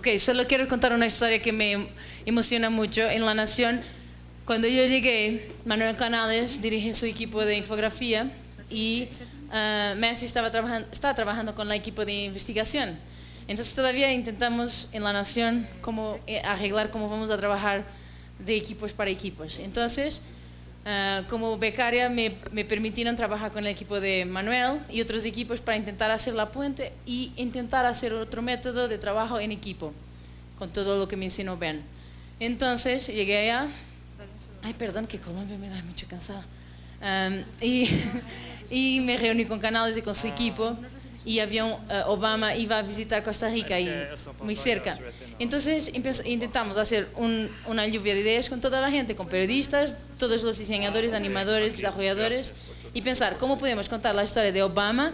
Ok, solo quiero contar una historia que me emociona mucho. En La Nación, cuando yo llegué, Manuel Canales dirige su equipo de infografía y Messi está trabajando con el equipo de investigación. Entonces todavía intentamos en La Nación arreglar cómo vamos a trabajar de equipos para equipos. Entonces, como becaria me permitieron trabajar con el equipo de Manuel y otros equipos para intentar hacer la puente y intentar hacer otro método de trabajo en equipo, con todo lo que me enseñó Ben. Entonces llegué allá, ay perdón que Colombia me da mucho cansada, y me reuní con Canales y con su equipo. Y Obama iba a visitar Costa Rica, muy cerca. Entonces intentamos hacer una lluvia de ideas con toda la gente, con periodistas, todos los diseñadores, animadores, desarrolladores, y pensar cómo podemos contar la historia de Obama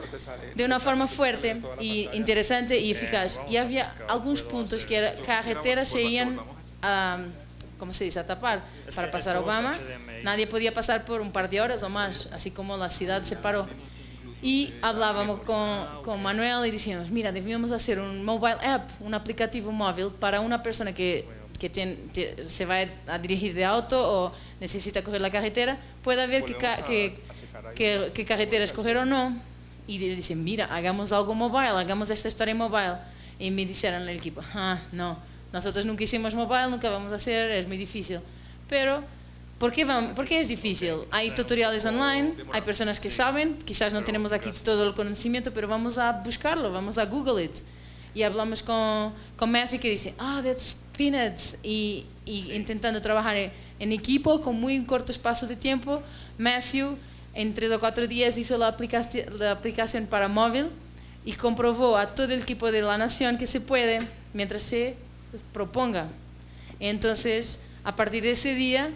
de una forma fuerte, y interesante y eficaz. Y había algunos puntos que carreteras se iban ¿cómo se dice?, a tapar para pasar a Obama. Nadie podía pasar por un par de horas o más, así como la ciudad se paró. Y hablábamos con Manuel y decíamos, mira, debíamos hacer un mobile app, un aplicativo móvil para una persona que se va a dirigir de auto o necesita coger la carretera, pueda ver qué carretera escoger o no. Y dicen, mira, hagamos algo mobile, hagamos esta historia mobile. Y me dijeron en el equipo, no, nosotros nunca hicimos mobile, nunca vamos a hacer, es muy difícil. Pero ¿por qué es difícil? Hay tutoriales online, hay personas que saben, quizás no tenemos aquí todo el conocimiento, pero vamos a buscarlo, vamos a Google it. Y hablamos con Messi que dice, that's peanuts. Y intentando trabajar en equipo con muy corto espacio de tiempo, Matthew en 3 o 4 días hizo la aplicación para móvil y comprobó a todo el equipo de La Nación que se puede mientras se proponga. Entonces, a partir de ese día,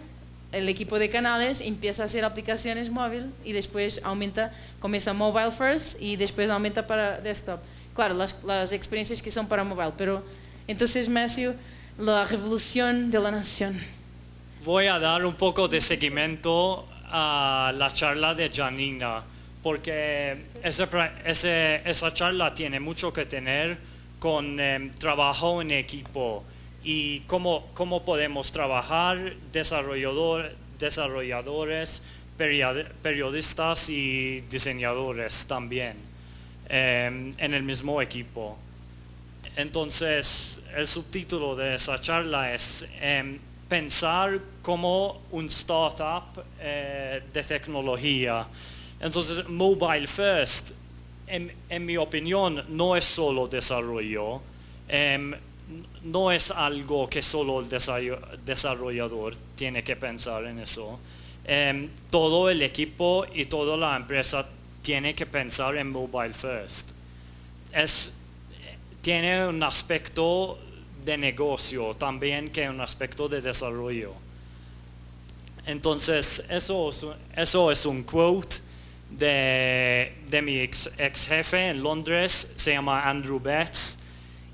el equipo de Canales empieza a hacer aplicaciones móvil y después comienza mobile first y después aumenta para desktop. Claro, las experiencias que son para mobile, pero entonces Matthew, la revolución de La Nación. Voy a dar un poco de seguimiento a la charla de Janina, porque esa charla tiene mucho que tener con trabajo en equipo. Y cómo podemos trabajar desarrolladores, periodistas y diseñadores también en el mismo equipo. Entonces, el subtítulo de esa charla es pensar como un startup de tecnología. Entonces, Mobile First, en mi opinión, no es solo desarrollo. No es algo que solo el desarrollador tiene que pensar en eso. Todo el equipo y toda la empresa tiene que pensar en mobile first. Tiene un aspecto de negocio también que un aspecto de desarrollo. Entonces, eso es un quote de mi ex jefe en Londres, se llama Andrew Betts,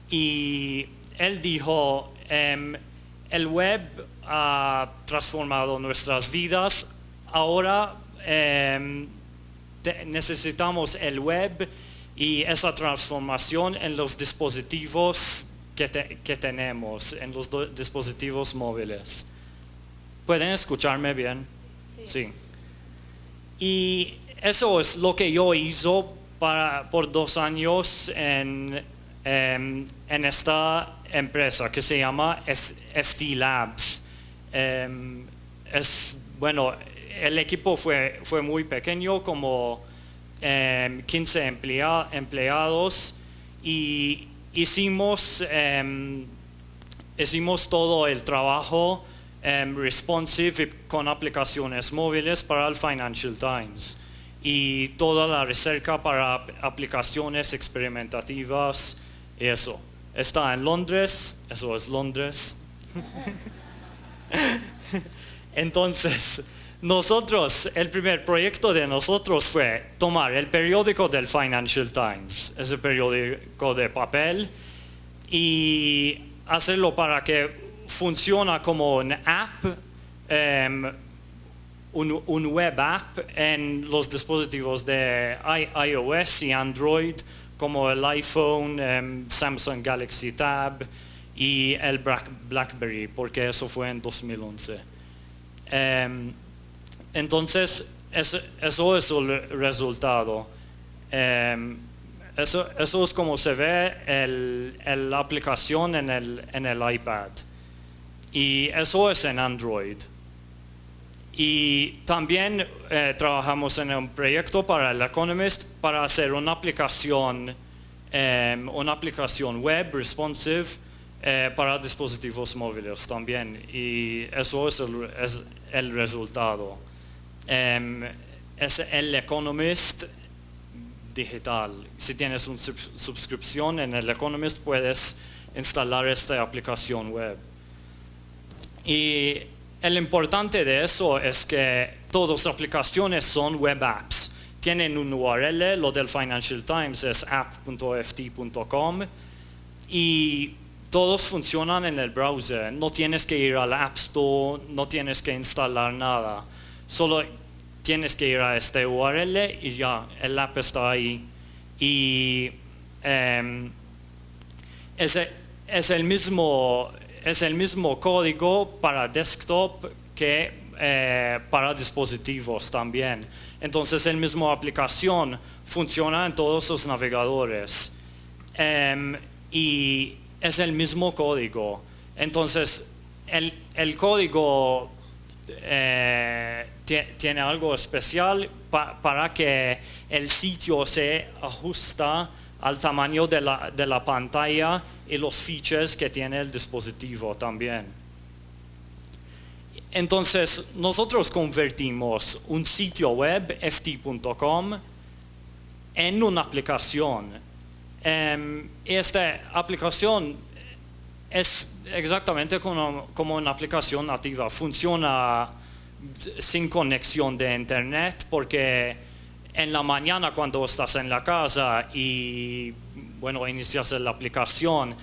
y él dijo, el web ha transformado nuestras vidas, ahora necesitamos el web y esa transformación en los dispositivos que tenemos, en los dispositivos móviles. ¿Pueden escucharme bien? Sí. Y eso es lo que yo hice por 2 años en esta empresa que se llama FT Labs. Bueno, el equipo fue muy pequeño, como 15 empleados, y hicimos todo el trabajo responsive con aplicaciones móviles para el Financial Times y toda la recerca para aplicaciones experimentativas y eso. Está en Londres, eso es Londres. Entonces, el primer proyecto de nosotros fue tomar el periódico del Financial Times, ese periódico de papel, y hacerlo para que funcione como un app, un web app en los dispositivos de iOS y Android, como el iPhone, Samsung Galaxy Tab y el BlackBerry, porque eso fue en 2011. Entonces, eso es el resultado. Eso es como se ve la aplicación en el iPad. Y eso es en Android. Y también trabajamos en un proyecto para el Economist para hacer una aplicación web responsive para dispositivos móviles también. Y eso es el resultado. Es el Economist digital. Si tienes una suscripción en el Economist, puedes instalar esta aplicación web. Y el importante de eso es que todas las aplicaciones son web apps. Tienen un URL, lo del Financial Times es app.oft.com y todos funcionan en el browser. No tienes que ir al App Store, no tienes que instalar nada. Solo tienes que ir a este URL y ya, el app está ahí. Y es el mismo código para desktop que para dispositivos también. Entonces, la misma aplicación funciona en todos los navegadores. Y es el mismo código. Entonces, el código tiene algo especial para que el sitio se ajusta al tamaño de la pantalla y los features que tiene el dispositivo también. Entonces, nosotros convertimos un sitio web, ft.com, en una aplicación. Esta aplicación es exactamente como una aplicación nativa. Funciona sin conexión de internet porque en la mañana cuando estás en la casa y inicias la aplicación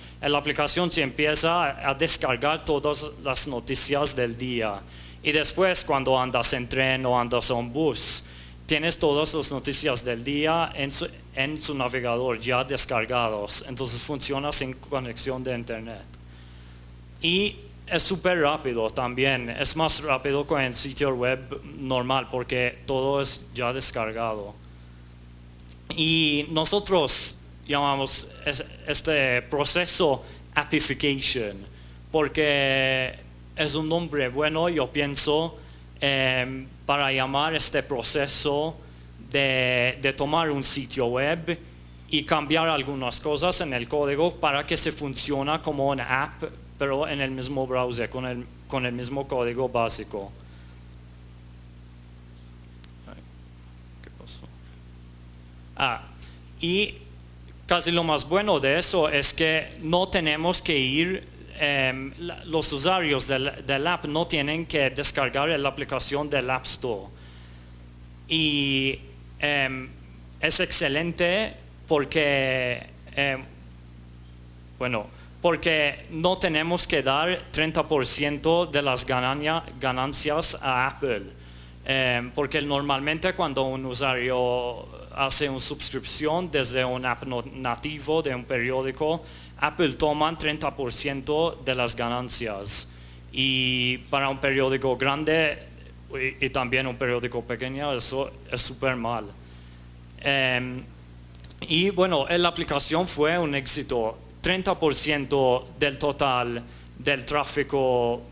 se empieza a descargar todas las noticias del día. Y después cuando andas en tren o andas en bus, tienes todas las noticias del día en su navegador ya descargados. Entonces funciona sin conexión de internet. Y es súper rápido también. Es más rápido que en sitio web normal porque todo es ya descargado. Y nosotros llamamos este proceso appification porque es un nombre bueno, yo pienso, para llamar este proceso de tomar un sitio web y cambiar algunas cosas en el código para que se funcione como una app, pero en el mismo browser, con el mismo código básico. ¿Qué pasó? Y casi lo más bueno de eso es que no tenemos que ir, los usuarios del app no tienen que descargar la aplicación del App Store. Y es excelente porque, porque no tenemos que dar 30% de las ganancias a Apple. Porque normalmente cuando un usuario hace una suscripción desde un app nativo de un periódico, Apple toma 30% de las ganancias. Y para un periódico grande y también un periódico pequeño, eso es súper mal. Y la aplicación fue un éxito. 30% del total del tráfico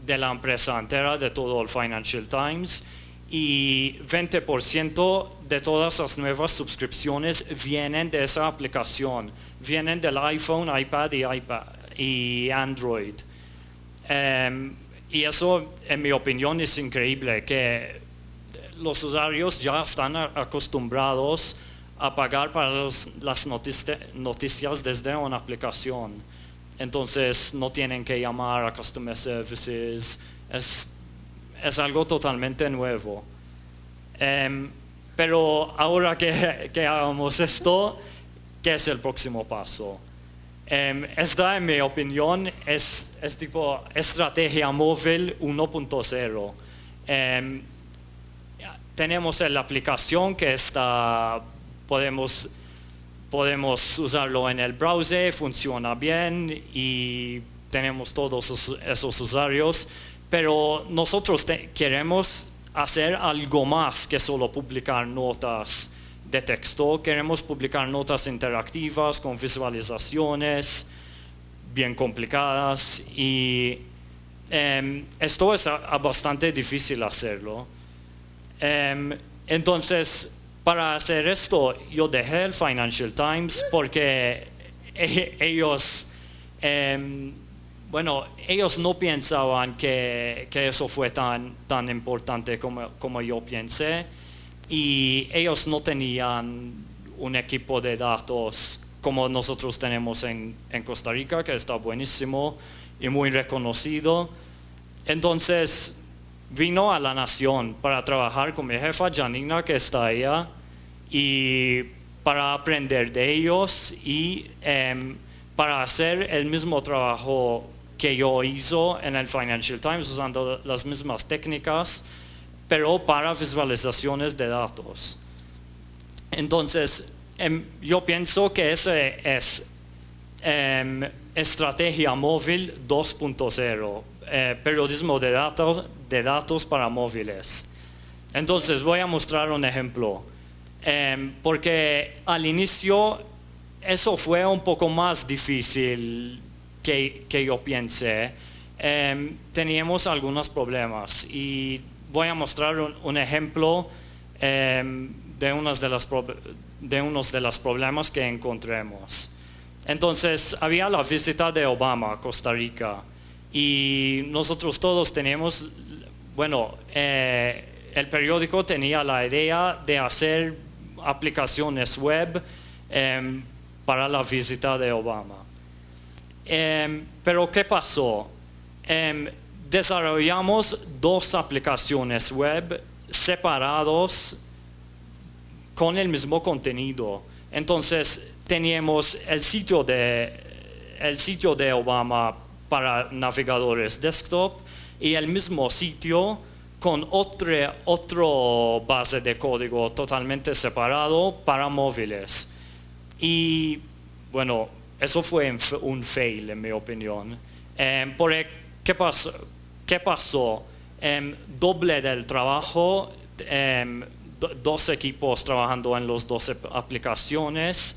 de la empresa entera, de todo el Financial Times, y 20% de todas las nuevas suscripciones vienen de esa aplicación, vienen del iPhone, iPad y Android. Y eso, en mi opinión, es increíble, que los usuarios ya están acostumbrados a pagar para las noticias desde una aplicación. Entonces no tienen que llamar a Customer Services. Es algo totalmente nuevo. Pero ahora que hagamos esto, ¿qué es el próximo paso? Esta, en mi opinión, es tipo estrategia móvil 1.0. Tenemos la aplicación que podemos podemos usarlo en el browser, funciona bien y tenemos todos esos usuarios, pero nosotros queremos hacer algo más que solo publicar notas de texto. Queremos publicar notas interactivas con visualizaciones bien complicadas y esto es bastante difícil hacerlo. Entonces, para hacer esto, yo dejé el Financial Times porque ellos no pensaban que eso fue tan importante como yo pensé, y ellos no tenían un equipo de datos como nosotros tenemos en Costa Rica, que está buenísimo y muy reconocido. Entonces vino a La Nación para trabajar con mi jefa Janina, que está allá, y para aprender de ellos y para hacer el mismo trabajo que yo hizo en el Financial Times, usando las mismas técnicas, pero para visualizaciones de datos. Entonces, yo pienso que esa es estrategia móvil 2.0, periodismo de datos para móviles. Entonces, voy a mostrar un ejemplo, porque al inicio eso fue un poco más difícil que yo pensé. Teníamos algunos problemas y voy a mostrar un ejemplo de unos de los problemas que encontremos. Entonces, había la visita de Obama a Costa Rica y nosotros todos teníamos, el periódico tenía la idea de hacer aplicaciones web para la visita de Obama. Pero ¿qué pasó? Desarrollamos dos aplicaciones web separados con el mismo contenido. Entonces teníamos el sitio de Obama para navegadores desktop y el mismo sitio con otra base de código totalmente separado para móviles. Y bueno, eso fue un fail en mi opinión. ¿Qué pasó? Doble del trabajo, dos equipos trabajando en las dos aplicaciones.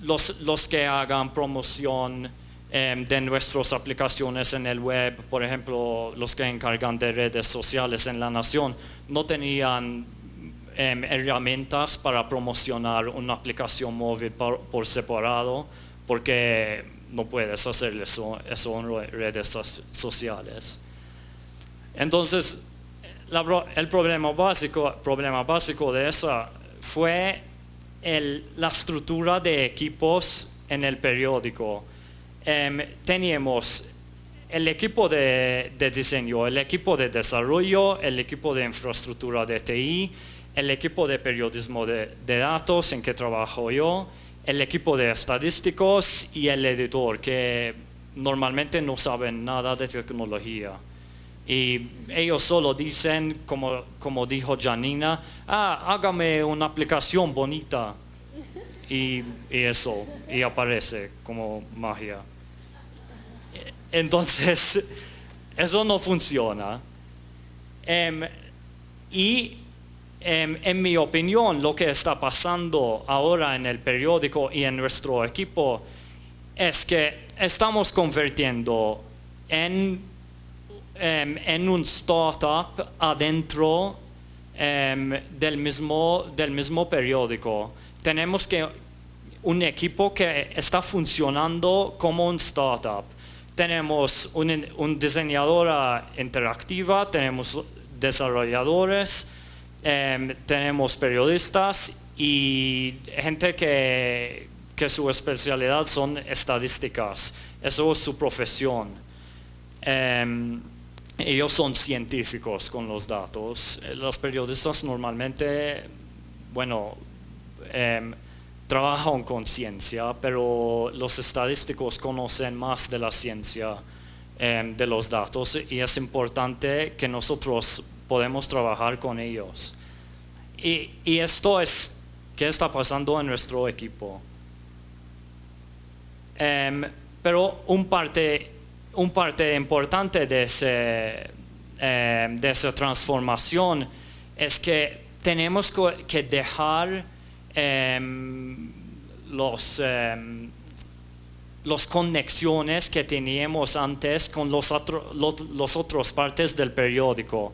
Los que hagan promoción de nuestras aplicaciones en el web, por ejemplo, los que encargan de redes sociales en La Nación, no tenían herramientas para promocionar una aplicación móvil por separado, porque no puedes hacer eso en redes sociales. Entonces, el problema básico de esa fue la estructura de equipos en el periódico. Teníamos el equipo de diseño, el equipo de desarrollo, el equipo de infraestructura de TI, el equipo de periodismo de datos en que trabajo yo, el equipo de estadísticos y el editor, que normalmente no saben nada de tecnología. Y ellos solo dicen, como dijo Janina, hágame una aplicación bonita. Y eso, y aparece como magia. Entonces, eso no funciona. En mi opinión, lo que está pasando ahora en el periódico y en nuestro equipo es que estamos convirtiendo en un startup adentro del mismo periódico. Tenemos un equipo que está funcionando como un startup. Tenemos un diseñadora interactiva, tenemos desarrolladores, tenemos periodistas y gente que su especialidad son estadísticas. Eso es su profesión. Ellos son científicos con los datos. Los periodistas normalmente, trabajan con ciencia, pero los estadísticos conocen más de la ciencia de los datos y es importante que nosotros podemos trabajar con ellos. Y esto es ¿Qué está pasando en nuestro equipo? Pero un parte importante de esa transformación es que tenemos que dejar las conexiones que teníamos antes con los otros partes del periódico.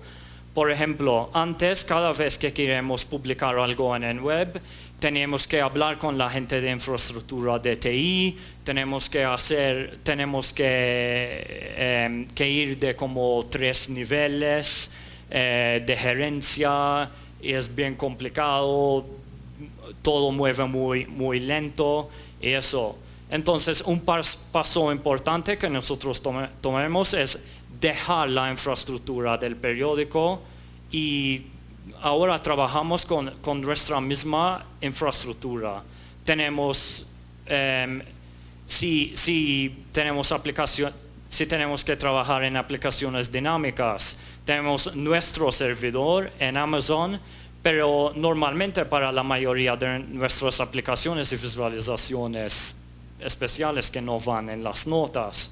Por ejemplo, antes, cada vez que queremos publicar algo en el web, tenemos que hablar con la gente de infraestructura de TI, tenemos que ir de como 3 niveles de gerencia, y es bien complicado, todo mueve muy lento, y eso. Entonces, un paso importante que nosotros tomemos es dejar la infraestructura del periódico y ahora trabajamos con nuestra misma infraestructura. Tenemos, si tenemos que trabajar en aplicaciones dinámicas, tenemos nuestro servidor en Amazon, pero normalmente para la mayoría de nuestras aplicaciones y visualizaciones especiales que no van en las notas,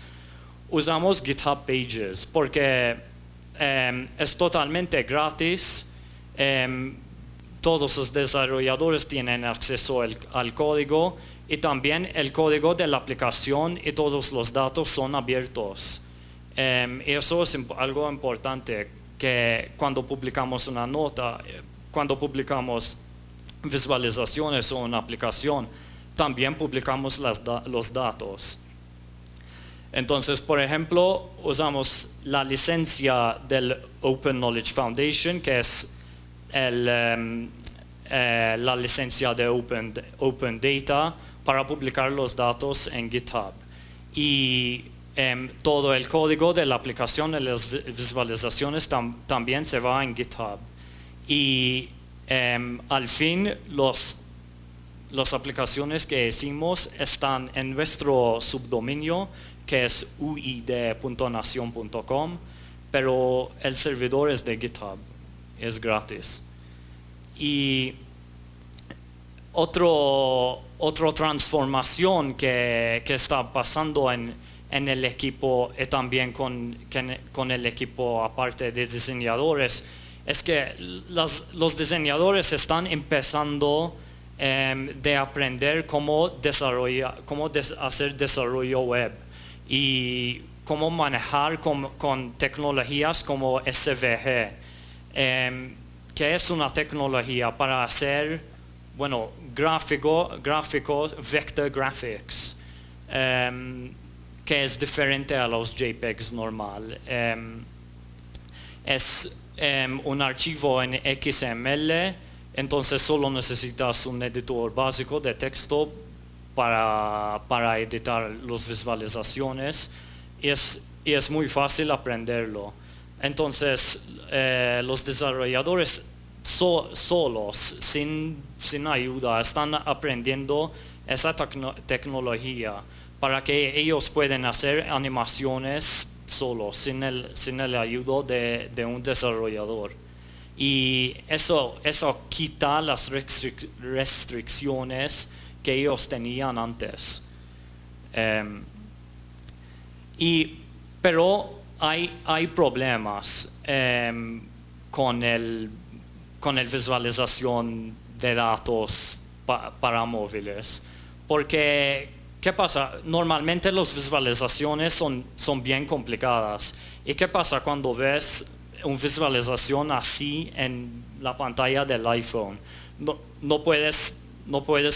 usamos GitHub Pages porque es totalmente gratis. Todos los desarrolladores tienen acceso al código y también el código de la aplicación y todos los datos son abiertos. Eso es algo importante, que cuando publicamos una nota, cuando publicamos visualizaciones o una aplicación, también publicamos los datos. Entonces, por ejemplo, usamos la licencia del Open Knowledge Foundation, que es la licencia de Open Data, para publicar los datos en GitHub. Y todo el código de la aplicación y las visualizaciones también se va en GitHub. Y al fin, las aplicaciones que hicimos están en nuestro subdominio, que es uid.nacion.com, pero el servidor es de GitHub, es gratis. Y otra transformación que está pasando en el equipo y también con el equipo aparte de diseñadores es que los diseñadores están empezando de aprender cómo hacer desarrollo web y cómo manejar con tecnologías como SVG, que es una tecnología para hacer, gráficos, vector graphics, que es diferente a los JPEGs normal. Es un archivo en XML, entonces solo necesitas un editor básico de texto para editar las visualizaciones y es muy fácil aprenderlo. Entonces, los desarrolladores solos, sin ayuda, están aprendiendo esa tecnología para que ellos puedan hacer animaciones solos, sin el ayuda de un desarrollador. Y eso quita las restricciones que ellos tenían antes. Pero hay problemas con el visualización de datos para móviles. Porque, ¿qué pasa? Normalmente las visualizaciones son bien complicadas. ¿Y qué pasa cuando ves una visualización así en la pantalla del iPhone? No puedes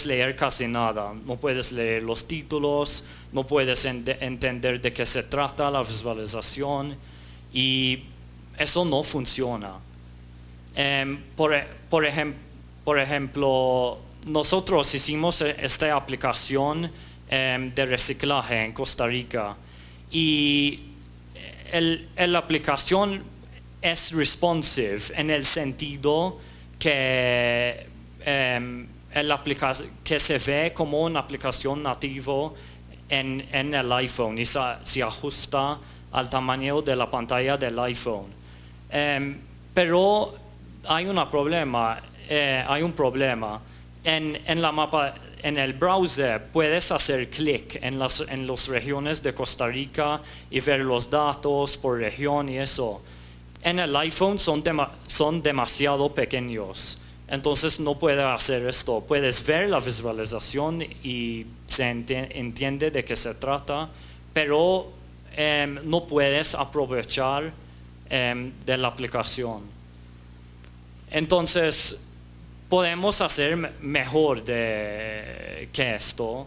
leer casi nada, no puedes leer los títulos, no puedes entender de qué se trata la visualización y eso no funciona. Por ejemplo, nosotros hicimos esta aplicación de reciclaje en Costa Rica y la aplicación es responsive en el sentido que que se ve como una aplicación nativo en el iPhone y se ajusta al tamaño de la pantalla del iPhone. Pero hay un problema en la mapa, en el browser, puedes hacer clic en las regiones de Costa Rica y ver los datos por región y eso. En el iPhone son demasiado pequeños, entonces no puedes hacer esto. Puedes ver la visualización y se entiende de qué se trata, pero no puedes aprovechar de la aplicación. Entonces, podemos hacer mejor que esto.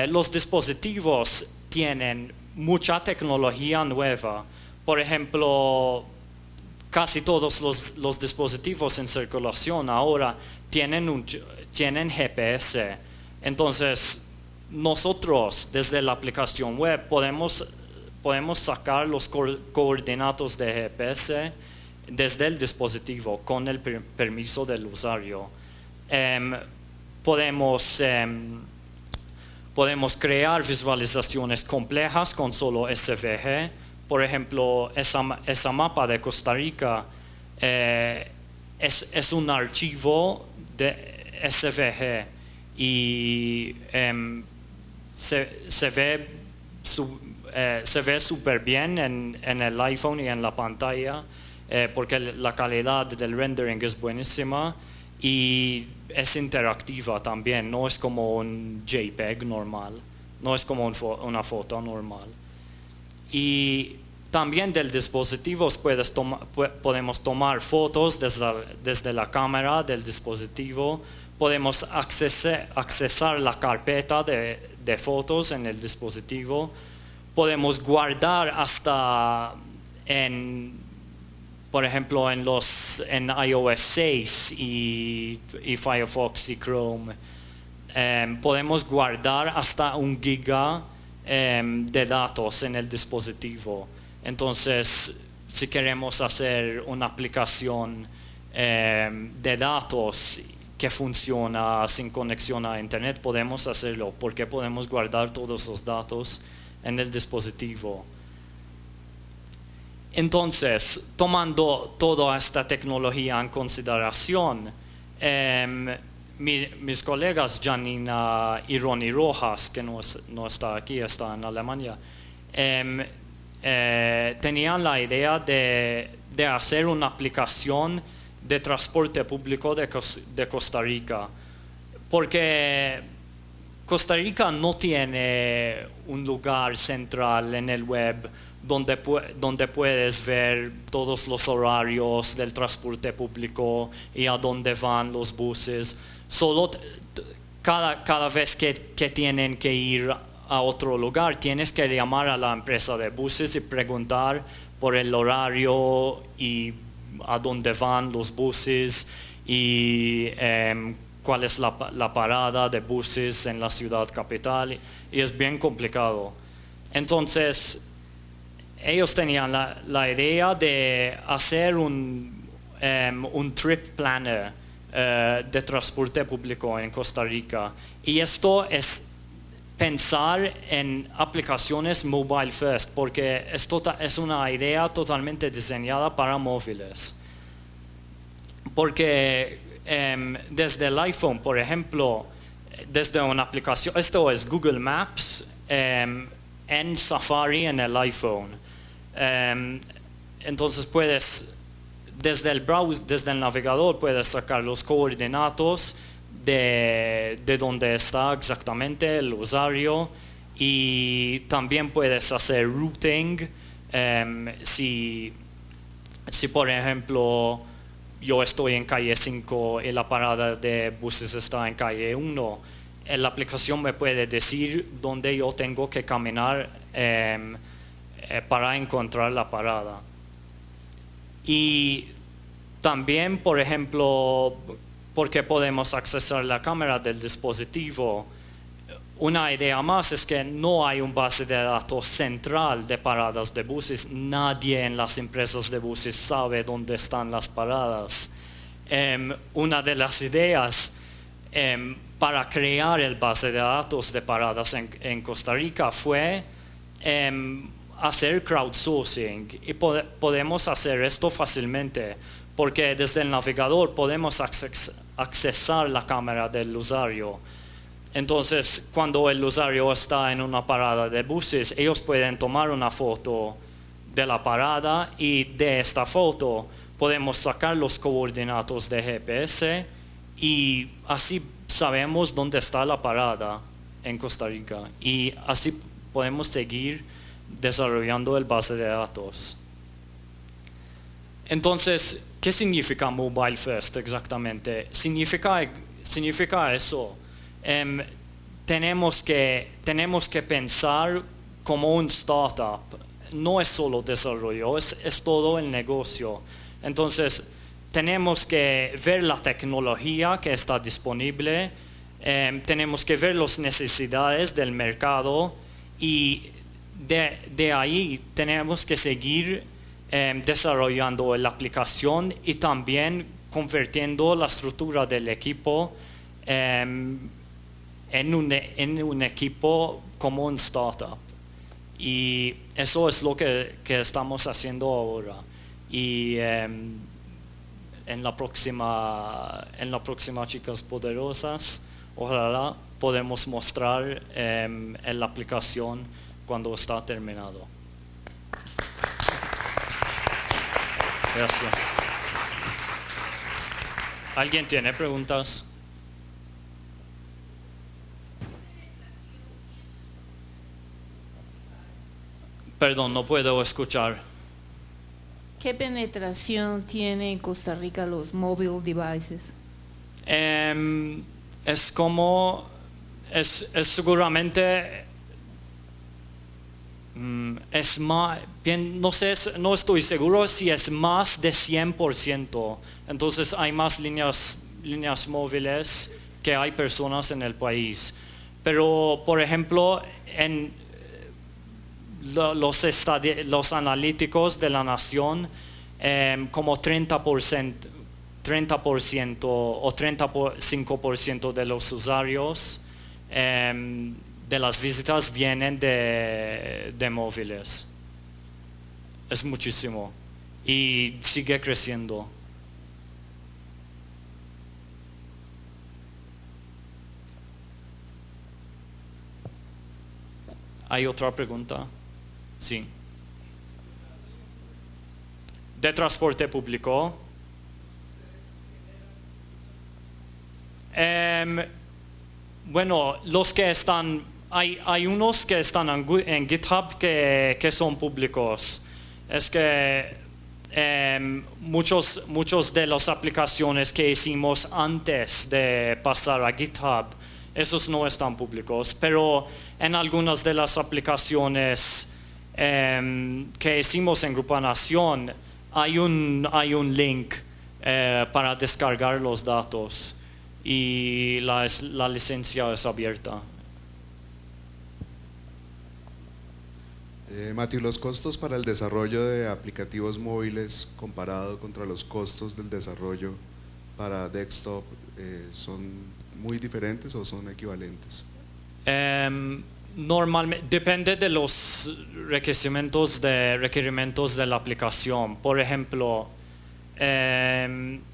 Los dispositivos tienen mucha tecnología nueva. Por ejemplo, casi todos los dispositivos en circulación ahora tienen GPS. Entonces, nosotros desde la aplicación web podemos sacar los coordenados de GPS desde el dispositivo con el permiso del usuario. Podemos crear visualizaciones complejas con solo SVG. Por ejemplo, esa mapa de Costa Rica es un archivo de SVG y se ve súper bien en el iPhone y en la pantalla porque la calidad del rendering es buenísima y es interactiva también, no es como un JPEG normal, no es como una foto normal. Y también del dispositivo podemos tomar fotos desde la cámara del dispositivo, podemos accesar la carpeta de fotos en el dispositivo, podemos guardar hasta por ejemplo en iOS 6 y Firefox y Chrome, podemos guardar hasta 1 giga de datos en el dispositivo. Entonces, si queremos hacer una aplicación de datos que funciona sin conexión a internet, podemos hacerlo porque podemos guardar todos los datos en el dispositivo. Entonces, tomando toda esta tecnología en consideración, mis colegas Janina y Ronnie Rojas, que no está aquí, está en Alemania, tenían la idea de hacer una aplicación de transporte público de Costa Rica, porque Costa Rica no tiene un lugar central en el web donde puedes ver todos los horarios del transporte público y a dónde van los buses. Solo cada vez que tienen que ir a otro lugar, tienes que llamar a la empresa de buses y preguntar por el horario y a dónde van los buses y cuál es la parada de buses en la ciudad capital, y es bien complicado. Entonces, ellos tenían la idea de hacer un trip planner de transporte público en Costa Rica, y esto es pensar en aplicaciones mobile first, porque esto es una idea totalmente diseñada para móviles. Porque desde el iPhone, por ejemplo, desde una aplicación, esto es Google Maps en Safari en el iPhone. Entonces desde el browser, desde el navegador, puedes sacar los coordenados de dónde está exactamente el usuario, y también puedes hacer routing. Si por ejemplo yo estoy en calle 5 y la parada de buses está en calle 1, la aplicación me puede decir dónde yo tengo que caminar para encontrar la parada. Y también, por ejemplo, porque podemos accesar la cámara del dispositivo, una idea más es que no hay un base de datos central de paradas de buses. Nadie en las empresas de buses sabe dónde están las paradas. Una de las ideas para crear el base de datos de paradas en Costa Rica fue hacer crowdsourcing, y podemos hacer esto fácilmente porque desde el navegador podemos accesar la cámara del usuario. Entonces, cuando el usuario está en una parada de buses, ellos pueden tomar una foto de la parada y de esta foto podemos sacar los coordenados de GPS y así sabemos dónde está la parada en Costa Rica y así podemos seguir desarrollando el base de datos. Entonces, ¿qué significa Mobile First exactamente? Significa eso. Tenemos que pensar como un startup. No es solo desarrollo, es todo el negocio. Entonces, tenemos que ver la tecnología que está disponible, tenemos que ver las necesidades del mercado y de ahí tenemos que seguir desarrollando la aplicación y también convirtiendo la estructura del equipo en un equipo como un startup. Y eso es lo que estamos haciendo ahora. Y en la próxima Chicas Poderosas, ojalá podemos mostrar en la aplicación cuando está terminado. Gracias. ¿Alguien tiene preguntas? Perdón, no puedo escuchar. ¿Qué penetración tiene en Costa Rica los mobile devices? Es seguramente, es más, bien, no estoy seguro si es más de 100%. Entonces hay más líneas móviles que hay personas en el país. Pero, por ejemplo, en los analíticos de la nación, como 30% o 35% de los usuarios de las visitas vienen de móviles. Es muchísimo y sigue creciendo. ¿Hay otra pregunta? Sí. De transporte público. Bueno, los que están, hay unos que están en GitHub que son públicos. Es que muchos de las aplicaciones que hicimos antes de pasar a GitHub, esos no están públicos, pero en algunas de las aplicaciones que hicimos en Grupo Nación hay un link para descargar los datos y la licencia es abierta. Matthew, los costos para el desarrollo de aplicativos móviles comparado contra los costos del desarrollo para desktop, ¿son muy diferentes o son equivalentes? Normalmente depende de los requerimientos de la aplicación. Por ejemplo,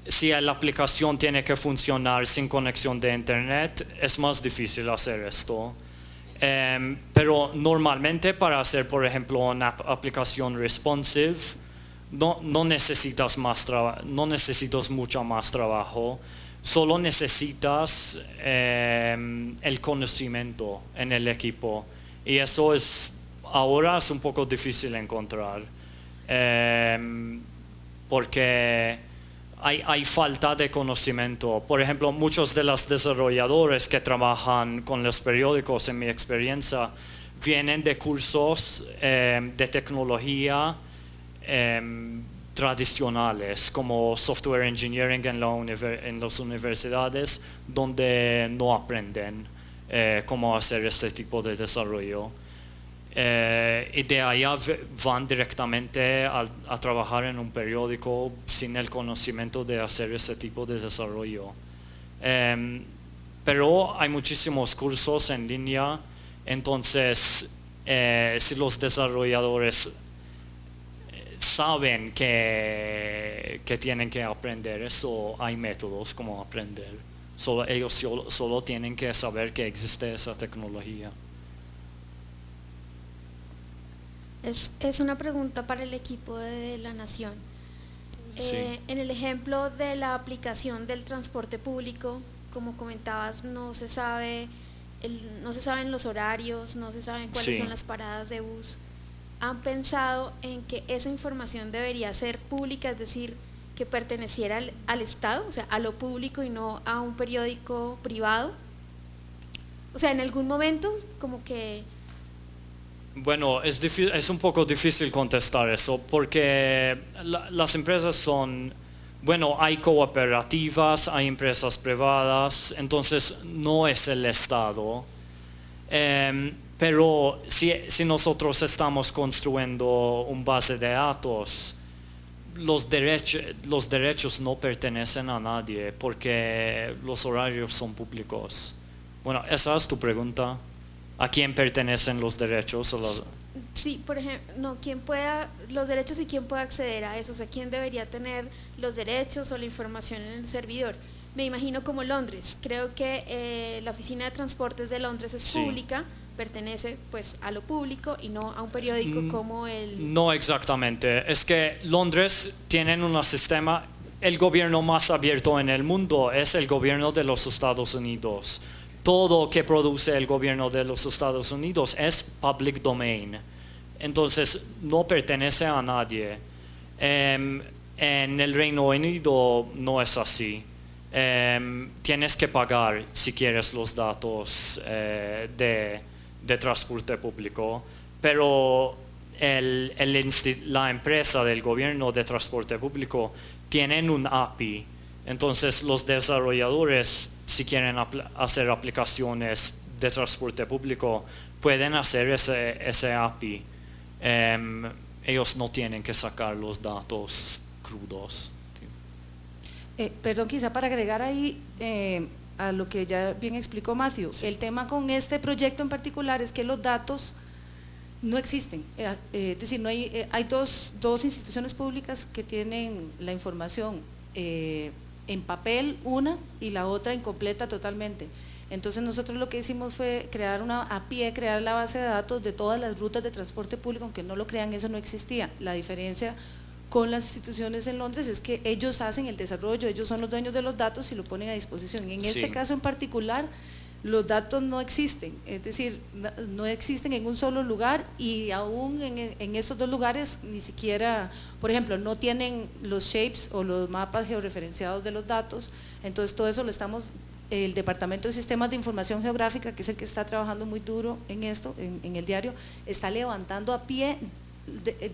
si la aplicación tiene que funcionar sin conexión de internet, es más difícil hacer esto. Pero normalmente para hacer, por ejemplo, una aplicación responsive, no necesitas mucho más trabajo. Solo necesitas el conocimiento en el equipo y eso ahora es un poco difícil encontrar porque hay falta de conocimiento. Por ejemplo, muchos de los desarrolladores que trabajan con los periódicos, en mi experiencia, vienen de cursos de tecnología tradicionales como software engineering en las universidades, donde no aprenden cómo hacer este tipo de desarrollo. Y de allá van directamente a trabajar en un periódico sin el conocimiento de hacer ese tipo de desarrollo. Pero hay muchísimos cursos en línea, entonces si los desarrolladores saben que tienen que aprender eso, hay métodos como aprender. Ellos solo tienen que saber que existe esa tecnología. Es una pregunta para el equipo de La Nación. Sí. En el ejemplo de la aplicación del transporte público, como comentabas, no se saben los horarios, no se saben cuáles Sí. son las paradas de bus. ¿Han pensado en que esa información debería ser pública, es decir, que perteneciera al Estado, o sea, a lo público y no a un periódico privado? O sea, en algún momento como que... Bueno, es un poco difícil contestar eso porque las empresas son, bueno, hay cooperativas, hay empresas privadas, entonces no es el Estado. Pero si nosotros estamos construyendo un base de datos, los derechos no pertenecen a nadie porque los horarios son públicos. Bueno, esa es tu pregunta. ¿A quién pertenecen los derechos? Sí, por ejemplo, no, los derechos y quién puede acceder a eso, o sea, quién debería tener los derechos o la información en el servidor. Me imagino como Londres, creo que la oficina de transportes de Londres es Sí. pública, pertenece pues a lo público y no a un periódico como el... No exactamente, es que Londres tienen un sistema, el gobierno más abierto en el mundo es el gobierno de los Estados Unidos. Todo que produce el gobierno de los Estados Unidos es public domain, entonces no pertenece a nadie. En el Reino Unido no es así. Tienes que pagar si quieres los datos de transporte público, pero la empresa del gobierno de transporte público tienen un API, entonces los desarrolladores, si quieren hacer aplicaciones de transporte público, pueden hacer ese API. Ellos no tienen que sacar los datos crudos. Perdón, quizá para agregar ahí a lo que ya bien explicó Matthew, Sí. el tema con este proyecto en particular es que los datos no existen, es decir, no hay dos instituciones públicas que tienen la información en papel, una, y la otra incompleta totalmente. Entonces nosotros lo que hicimos fue crear crear la base de datos de todas las rutas de transporte público, aunque no lo crean, eso no existía. La diferencia con las instituciones en Londres es que ellos hacen el desarrollo, ellos son los dueños de los datos y lo ponen a disposición. En este Sí. caso en particular, los datos no existen, es decir, no existen en un solo lugar y aún en estos dos lugares ni siquiera, por ejemplo, no tienen los shapes o los mapas georreferenciados de los datos, entonces todo eso el Departamento de Sistemas de Información Geográfica, que es el que está trabajando muy duro en esto, en el diario, está levantando a pie,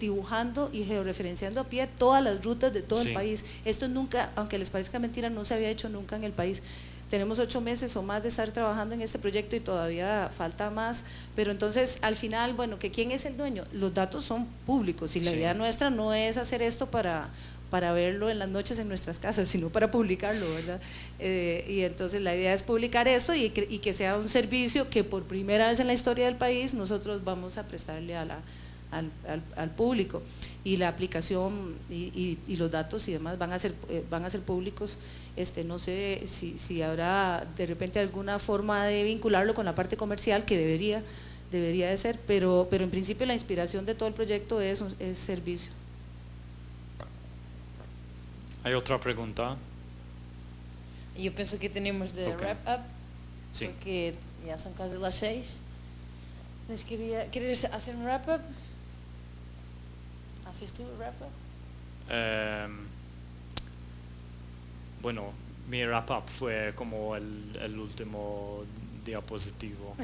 dibujando y georreferenciando a pie todas las rutas de todo Sí. el país. Esto nunca, aunque les parezca mentira, no se había hecho nunca en el país. Tenemos 8 meses o más de estar trabajando en este proyecto y todavía falta más, pero entonces al final, bueno, que ¿quién es el dueño? Los datos son públicos y la Sí. idea nuestra no es hacer esto para verlo en las noches en nuestras casas, sino para publicarlo, ¿verdad? Y entonces la idea es publicar esto y que sea un servicio que por primera vez en la historia del país nosotros vamos a prestarle al público, y la aplicación y los datos y demás van a ser públicos. No sé si habrá de repente alguna forma de vincularlo con la parte comercial, que debería de ser, pero en principio la inspiración de todo el proyecto es servicio. ¿Hay otra pregunta? Eu penso que tenemos de Ok. wrap up, Sí. porque ya son casi las 6. Mas ¿quieres hacer un wrap up? ¿Haces tú el wrap up? Bueno, mi wrap up fue como el último diapositivo.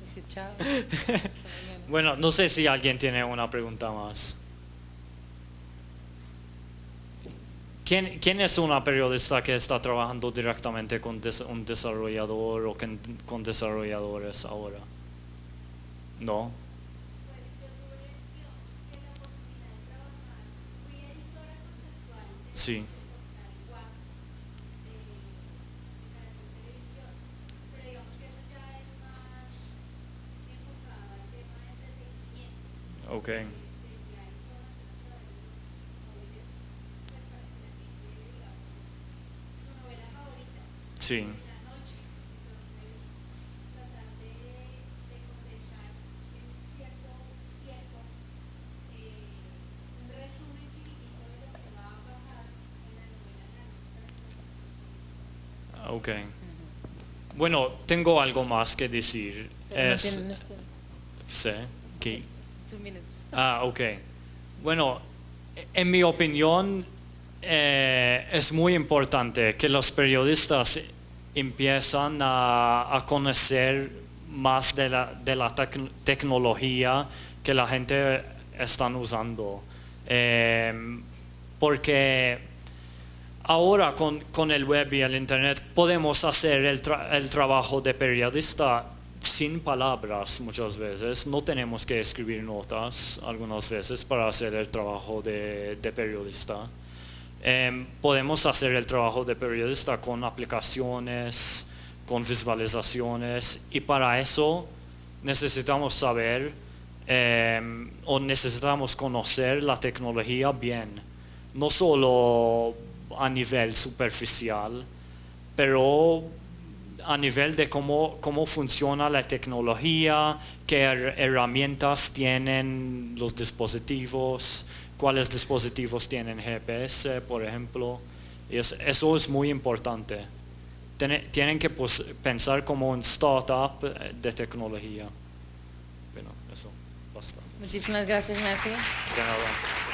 Dice chao. Bueno, no sé si alguien tiene una pregunta más. ¿Quién es una periodista que está trabajando directamente con un desarrollador o con desarrolladores ahora? ¿No? Sí. Ok. Sí. Ok. Bueno, tengo algo más que decir. Pero Es, no tiene- sí, ¿qué? 2 minutos. Ah, ok. Bueno, en mi opinión, es muy importante que los periodistas empiezan a conocer más de la tecnología que la gente está usando. Porque ahora con el web y el internet podemos hacer el trabajo de periodista sin palabras muchas veces. No tenemos que escribir notas algunas veces para hacer el trabajo de periodista. Podemos hacer el trabajo de periodista con aplicaciones, con visualizaciones, y para eso necesitamos saber o necesitamos conocer la tecnología bien, no solo a nivel superficial, pero a nivel de cómo funciona la tecnología, qué herramientas tienen los dispositivos, cuáles dispositivos tienen GPS, por ejemplo. Y eso es muy importante. Tienen que pensar como un startup de tecnología. Bueno, eso, basta. Muchísimas gracias, Messi. De nada.